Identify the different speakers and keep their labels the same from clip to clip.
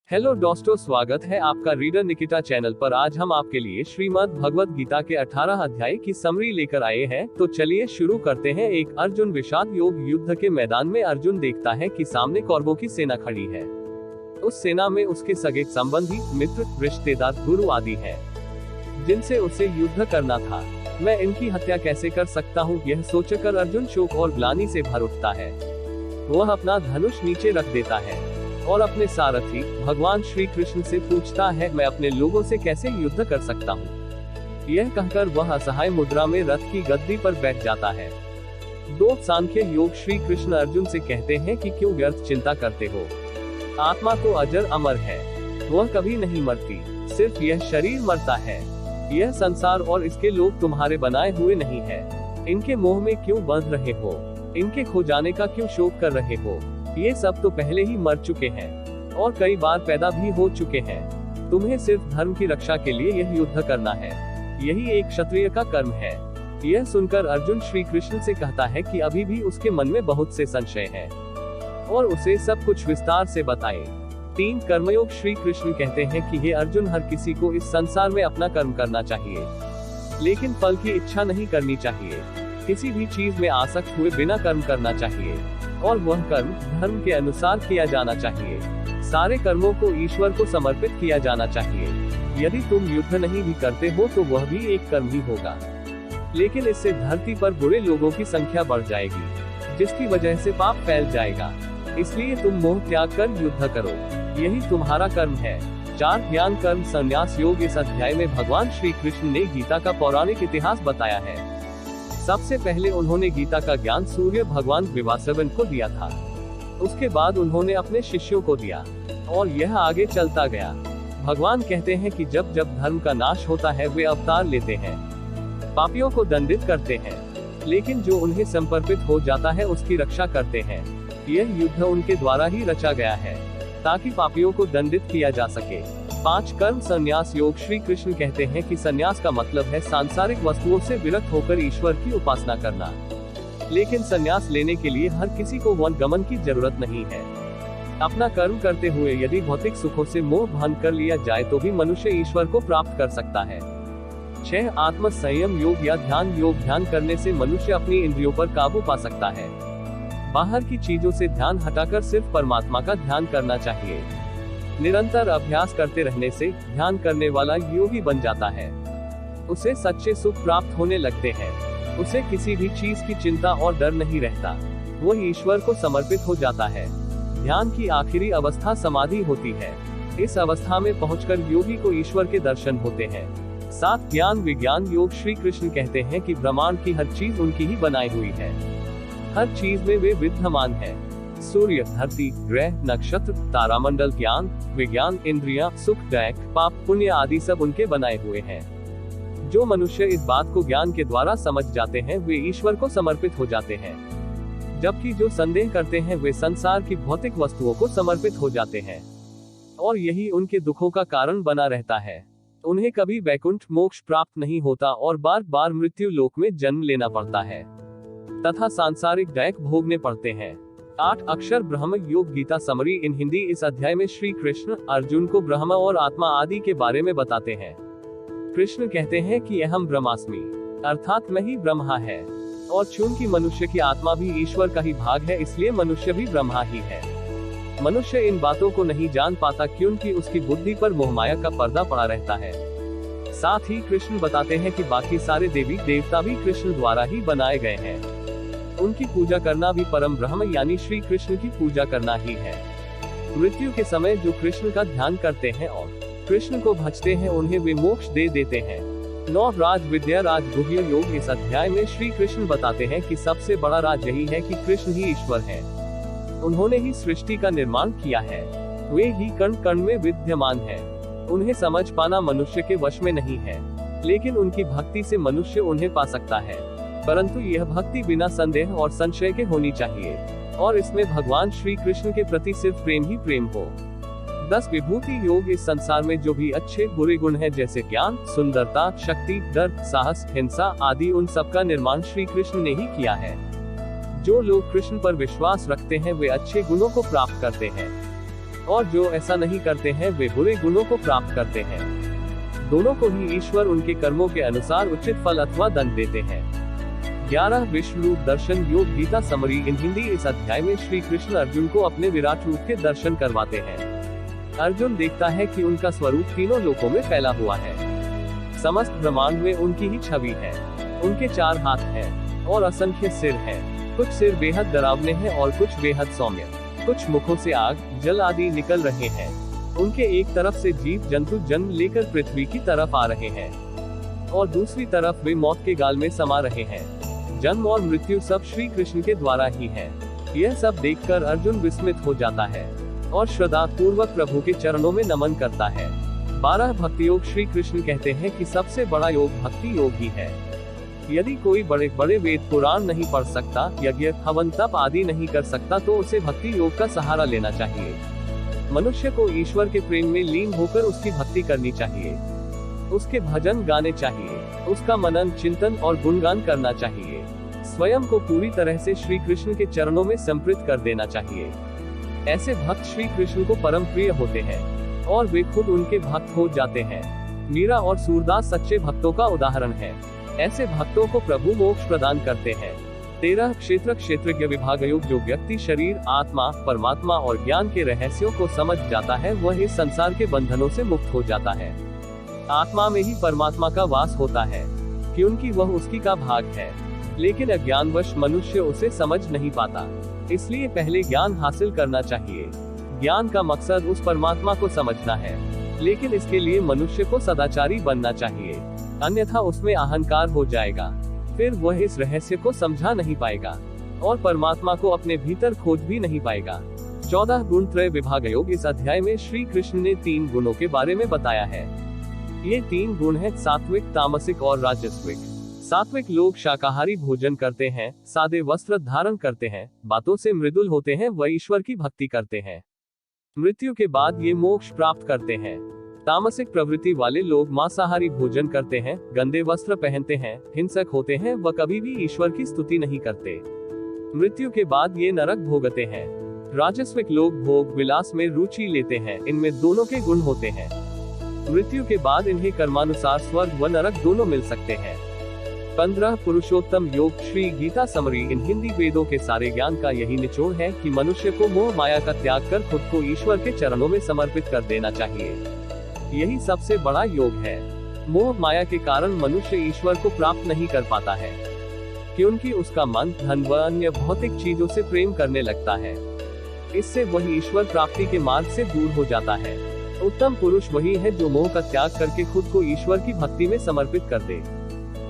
Speaker 1: Hello दोस्तों, स्वागत है आपका रीडर निकिता चैनल पर। आज हम आपके लिए श्रीमद् भगवत गीता के 18 अध्याय की समरी लेकर आए हैं। तो चलिए शुरू करते हैं। एक अर्जुन विषाद योग युद्ध के मैदान में अर्जुन देखता है कि सामने कौरवों की सेना खड़ी है। उस सेना में उसके सगे संबंधी, मित्र, रिश्तेदार, गुरु आदि हैं, जिनसे उसे युद्ध करना था। मैं इनकी हत्या कैसे कर सकता हूँ, यह सोचकर अर्जुन शोक और ग्लानि से भर उठता है। वह अपना धनुष नीचे रख देता है और अपने सारथी भगवान श्री कृष्ण से पूछता है, मैं अपने लोगों से कैसे युद्ध कर सकता हूँ। यह कहकर वह असहाय मुद्रा में रथ की गद्दी पर बैठ जाता है। दो सांख्य योग श्री कृष्ण अर्जुन से कहते हैं कि क्यों व्यर्थ चिंता करते हो। आत्मा तो अजर अमर है, वह कभी नहीं मरती, सिर्फ यह शरीर मरता है। यह संसार और इसके लोग तुम्हारे बनाए हुए नहीं है। इनके मोह में क्यों बंध रहे हो, इनके खो जाने का क्यों शोक कर रहे हो। ये सब तो पहले ही मर चुके हैं और कई बार पैदा भी हो चुके हैं। तुम्हें सिर्फ धर्म की रक्षा के लिए यह युद्ध करना है, यही एक क्षत्रिय का कर्म है। यह सुनकर अर्जुन श्री कृष्ण से कहता है कि अभी भी उसके मन में बहुत से संशय हैं और उसे सब कुछ विस्तार से बताएं। 3 कर्मयोग श्री कृष्ण कहते हैं कि हे अर्जुन, हर किसी को इस संसार में अपना कर्म करना चाहिए, लेकिन फल की इच्छा नहीं करनी चाहिए। किसी भी चीज में आसक्त हुए बिना कर्म करना चाहिए और वह कर्म धर्म के अनुसार किया जाना चाहिए। सारे कर्मों को ईश्वर को समर्पित किया जाना चाहिए। यदि तुम युद्ध नहीं भी करते हो तो वह भी एक कर्म ही होगा, लेकिन इससे धरती पर बुरे लोगों की संख्या बढ़ जाएगी, जिसकी वजह से पाप फैल जाएगा। इसलिए तुम मोह त्याग कर युद्ध करो, यही तुम्हारा कर्म है। 4 ज्ञान कर्म संन्यास योग। इस अध्याय में भगवान श्री कृष्ण ने गीता का पौराणिक इतिहास बताया है। सबसे पहले उन्होंने गीता का ज्ञान सूर्य भगवान विवासवन को दिया था। उसके बाद उन्होंने अपने शिष्यों को दिया और यह आगे चलता गया। भगवान कहते हैं कि जब जब धर्म का नाश होता है वे अवतार लेते हैं, पापियों को दंडित करते हैं, लेकिन जो उन्हें समर्पित हो जाता है उसकी रक्षा करते हैं। यह युद्ध उनके द्वारा ही रचा गया है ताकि पापियों को दंडित किया जा सके। 5 कर्म संन्यास योग श्री कृष्ण कहते हैं कि संन्यास का मतलब है सांसारिक वस्तुओं से विरक्त होकर ईश्वर की उपासना करना, लेकिन संन्यास लेने के लिए हर किसी को वन गमन की जरूरत नहीं है। अपना कर्म करते हुए यदि भौतिक सुखों से मोह भंग कर लिया जाए तो भी मनुष्य ईश्वर को प्राप्त कर सकता है। 6 आत्म संयम योग या ध्यान योग। ध्यान करने से मनुष्य अपनी इंद्रियों पर काबू पा सकता है। बाहर की चीजों से ध्यान हटाकर सिर्फ परमात्मा का ध्यान करना चाहिए। निरंतर अभ्यास करते रहने से ध्यान करने वाला योगी बन जाता है। उसे सच्चे सुख प्राप्त होने लगते हैं। उसे किसी भी चीज की चिंता और डर नहीं रहता। वह ईश्वर को समर्पित हो जाता है। ध्यान की आखिरी अवस्था समाधि होती है। इस अवस्था में पहुंचकर योगी को ईश्वर के दर्शन होते हैं। 7 ज्ञान विज्ञान योग श्री कृष्ण कहते हैं कि ब्रह्मांड की हर चीज उनकी ही बनाई हुई है। हर चीज में वे विद्यमान है। सूर्य, धरती, ग्रह, नक्षत्र, तारामंडल, ज्ञान विज्ञान, इंद्रियां, सुख, दैक, पाप, पुण्य आदि सब उनके बनाए हुए हैं। जो मनुष्य इस बात को ज्ञान के द्वारा समझ जाते हैं वे ईश्वर को समर्पित हो जाते हैं, जबकि जो संदेह करते हैं वे संसार की भौतिक वस्तुओं को समर्पित हो जाते हैं और यही उनके दुखों का कारण बना रहता है। उन्हें कभी वैकुंठ मोक्ष प्राप्त नहीं होता और बार बार मृत्यु लोक में जन्म लेना पड़ता है तथा सांसारिक दैक भोगने पड़ते हैं। 8 अक्षर ब्रह्म योग गीता समरी इन हिंदी। इस अध्याय में श्री कृष्ण अर्जुन को ब्रह्म और आत्मा आदि के बारे में बताते हैं। कृष्ण कहते हैं कि अहम ब्रह्मास्मि, अर्थात मैं ही ब्रह्मा है, और चूंकि मनुष्य की आत्मा भी ईश्वर का ही भाग है इसलिए मनुष्य भी ब्रह्मा ही है। मनुष्य इन बातों को नहीं जान पाता क्योंकि उसकी बुद्धि पर मोहमाया का पर्दा पड़ा रहता है। साथ ही कृष्ण बताते हैं कि बाकी सारे देवी देवता भी कृष्ण द्वारा ही बनाए गए हैं। उनकी पूजा करना भी परम ब्रह्म यानी श्री कृष्ण की पूजा करना ही है। मृत्यु के समय जो कृष्ण का ध्यान करते हैं और कृष्ण को भजते हैं उन्हें वे मोक्ष दे देते हैं। 9 राज विद्या राज गुह्य योग। इस अध्याय में श्री कृष्ण बताते हैं कि सबसे बड़ा राज यही है कि कृष्ण ही ईश्वर है। उन्होंने ही सृष्टि का निर्माण किया है। वे ही कण कण में विद्यमान है। उन्हें समझ पाना मनुष्य के वश में नहीं है, लेकिन उनकी भक्ति से मनुष्य उन्हें पा सकता है। परंतु यह भक्ति बिना संदेह और संशय के होनी चाहिए और इसमें भगवान श्री कृष्ण के प्रति सिर्फ प्रेम ही प्रेम हो। 10 विभूति योग। इस संसार में जो भी अच्छे बुरे गुण हैं जैसे ज्ञान, सुंदरता, शक्ति, डर, साहस, हिंसा आदि, उन सब का निर्माण श्री कृष्ण ने ही किया है। जो लोग कृष्ण पर विश्वास रखते हैं वे अच्छे गुणों को प्राप्त करते हैं। और जो ऐसा नहीं करते हैं वे बुरे गुणों को प्राप्त करते हैं। दोनों को ही ईश्वर उनके कर्मों के अनुसार उचित फल अथवा दंड देते हैं। 11 विश्व रूप दर्शन योग गीता समरी इन हिंदी। इस अध्याय में श्री कृष्ण अर्जुन को अपने विराट रूप के दर्शन करवाते हैं। अर्जुन देखता है कि उनका स्वरूप तीनों लोकों में फैला हुआ है। समस्त ब्रह्मांड में उनकी ही छवि है। उनके 4 हाथ हैं और असंख्य सिर हैं। कुछ सिर बेहद डरावने हैं और कुछ बेहद सौम्य। कुछ मुखों से आग, जल आदि निकल रहे हैं। उनके एक तरफ से जीव जंतु जन्म लेकर पृथ्वी की तरफ आ रहे हैं और दूसरी तरफ वे मौत के गाल में समा रहे हैं। जन्म और मृत्यु सब श्री कृष्ण के द्वारा ही है। यह सब देखकर अर्जुन विस्मित हो जाता है और श्रद्धा पूर्वक प्रभु के चरणों में नमन करता है। 12 भक्ति योग। श्री कृष्ण कहते हैं कि सबसे बड़ा योग भक्ति योग ही है। यदि कोई बड़े बड़े वेद पुराण नहीं पढ़ सकता, यज्ञ हवन तप आदि नहीं कर सकता, तो उसे भक्ति योग का सहारा लेना चाहिए। मनुष्य को ईश्वर के प्रेम में लीन होकर उसकी भक्ति करनी चाहिए। उसके भजन गाने चाहिए। उसका मनन चिंतन और गुणगान करना चाहिए। स्वयं को पूरी तरह से श्री कृष्ण के चरणों में समर्पित कर देना चाहिए। ऐसे भक्त श्री कृष्ण को परम प्रिय होते हैं और वे खुद उनके भक्त हो जाते हैं। मीरा और सूरदास सच्चे भक्तों का उदाहरण है। ऐसे भक्तों को प्रभु मोक्ष प्रदान करते हैं। 13 क्षेत्रज्ञ विभाग योग। जो व्यक्ति शरीर, आत्मा, परमात्मा और ज्ञान के रहस्यों को समझ जाता है वह इस संसार के बंधनों से मुक्त हो जाता है। आत्मा में ही परमात्मा का वास होता है क्योंकि वह उसकी का भाग है, लेकिन अज्ञानवश मनुष्य उसे समझ नहीं पाता। इसलिए पहले ज्ञान हासिल करना चाहिए। ज्ञान का मकसद उस परमात्मा को समझना है, लेकिन इसके लिए मनुष्य को सदाचारी बनना चाहिए, अन्यथा उसमें अहंकार हो जाएगा। फिर वह इस रहस्य को समझा नहीं पाएगा और परमात्मा को अपने भीतर खोज भी नहीं पाएगा। 14 गुण त्रय विभाग योग। इस अध्याय में श्री कृष्ण ने 3 गुणों के बारे में बताया है। ये 3 गुण हैं सात्विक, तामसिक और राजस्विक। सात्विक लोग शाकाहारी भोजन करते हैं, सादे वस्त्र धारण करते हैं, बातों से मृदुल होते हैं, व ईश्वर की भक्ति करते हैं। मृत्यु के बाद ये मोक्ष प्राप्त करते हैं। तामसिक प्रवृत्ति वाले लोग मांसाहारी भोजन करते हैं, गंदे वस्त्र पहनते हैं, हिंसक होते हैं व कभी भी ईश्वर की स्तुति नहीं करते। मृत्यु के बाद ये नरक भोगते हैं। राजस्विक लोग भोग विलास में रुचि लेते हैं, इनमें दोनों के गुण होते हैं। मृत्यु के बाद इन्हें कर्मानुसार स्वर्ग व नरक दोनों मिल सकते हैं। 15 पुरुषोत्तम योग। Shri Gita summary in Hindi. वेदों के सारे ज्ञान का यही निचोड़ है कि मनुष्य को मोह माया का त्याग कर खुद को ईश्वर के चरणों में समर्पित कर देना चाहिए। यही सबसे बड़ा योग है। मोह माया के कारण मनुष्य ईश्वर को प्राप्त नहीं कर पाता है, क्योंकि उसका मन धन व अन्य भौतिक चीजों से प्रेम करने लगता है। इससे वह ईश्वर प्राप्ति के मार्ग से दूर हो जाता है। उत्तम पुरुष वही है जो मोह का त्याग करके खुद को ईश्वर की भक्ति में समर्पित कर दे।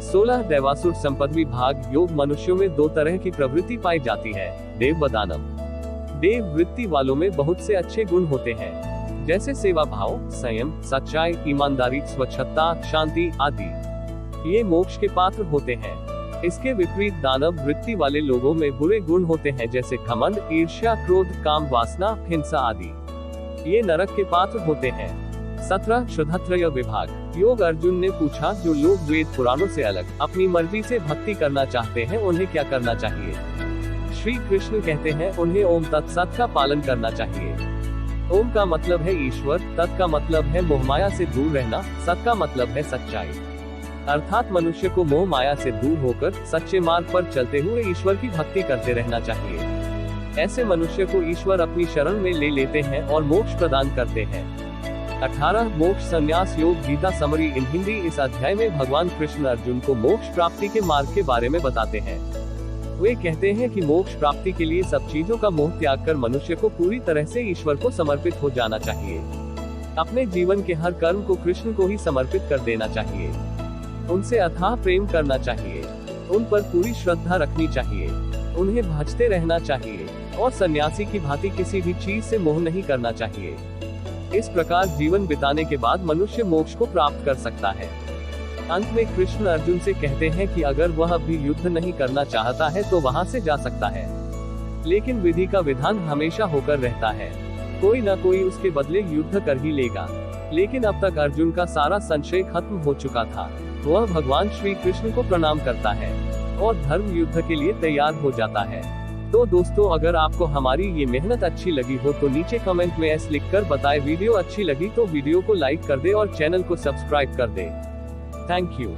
Speaker 1: 16 दैवासुर संपद भाग योग। मनुष्यों में 2 तरह की प्रवृत्ति पाई जाती है, देव व दानव। देव वृत्ति वालों में बहुत से अच्छे गुण होते हैं, जैसे सेवा भाव, संयम, सच्चाई, ईमानदारी, स्वच्छता, शांति आदि। ये मोक्ष के पात्र होते हैं। इसके विपरीत दानव वृत्ति वाले लोगों में बुरे गुण होते हैं, जैसे घमंड, ईर्ष्या, क्रोध, काम वासना, हिंसा आदि। ये नरक के पात्र होते हैं। 17 श्रद्धात्रय विभाग योग। अर्जुन ने पूछा, जो लोग वेद पुराणों से अलग अपनी मर्जी से भक्ति करना चाहते हैं उन्हें क्या करना चाहिए? श्री कृष्ण कहते हैं, उन्हें ओम तत्सत का पालन करना चाहिए। ओम का मतलब है ईश्वर, तत् का मतलब है मोह माया से दूर रहना, सत का मतलब है सच्चाई। अर्थात मनुष्य को मोह माया से दूर होकर सच्चे मार्ग पर चलते हुए ईश्वर की भक्ति करते रहना चाहिए। ऐसे मनुष्य को ईश्वर अपनी शरण में ले लेते हैं और मोक्ष प्रदान करते हैं। 18 मोक्ष संन्यास योग। Gita summary in Hindi. इस अध्याय में भगवान कृष्ण अर्जुन को मोक्ष प्राप्ति के मार्ग के बारे में बताते हैं। वे कहते हैं कि मोक्ष प्राप्ति के लिए सब चीजों का मोह त्याग कर मनुष्य को पूरी तरह से ईश्वर को समर्पित हो जाना चाहिए। अपने जीवन के हर कर्म को कृष्ण को ही समर्पित कर देना चाहिए। उनसे अथाह प्रेम करना चाहिए, उन पर पूरी श्रद्धा रखनी चाहिए, उन्हें भजते रहना चाहिए और सन्यासी की भांति किसी भी चीज से मोह नहीं करना चाहिए। इस प्रकार जीवन बिताने के बाद मनुष्य मोक्ष को प्राप्त कर सकता है। अंत में कृष्ण अर्जुन से कहते हैं कि अगर वह अभी युद्ध नहीं करना चाहता है तो वहां से जा सकता है, लेकिन विधि का विधान हमेशा होकर रहता है। कोई न कोई उसके बदले युद्ध कर ही लेगा। लेकिन अब तक अर्जुन का सारा संशय खत्म हो चुका था। वह भगवान श्री कृष्ण को प्रणाम करता है और धर्म युद्ध के लिए तैयार हो जाता है। तो दोस्तों, अगर आपको हमारी ये मेहनत अच्छी लगी हो तो नीचे कमेंट में एस लिखकर बताएं। वीडियो अच्छी लगी तो वीडियो को लाइक कर दे और चैनल को सब्सक्राइब कर दे। Thank you.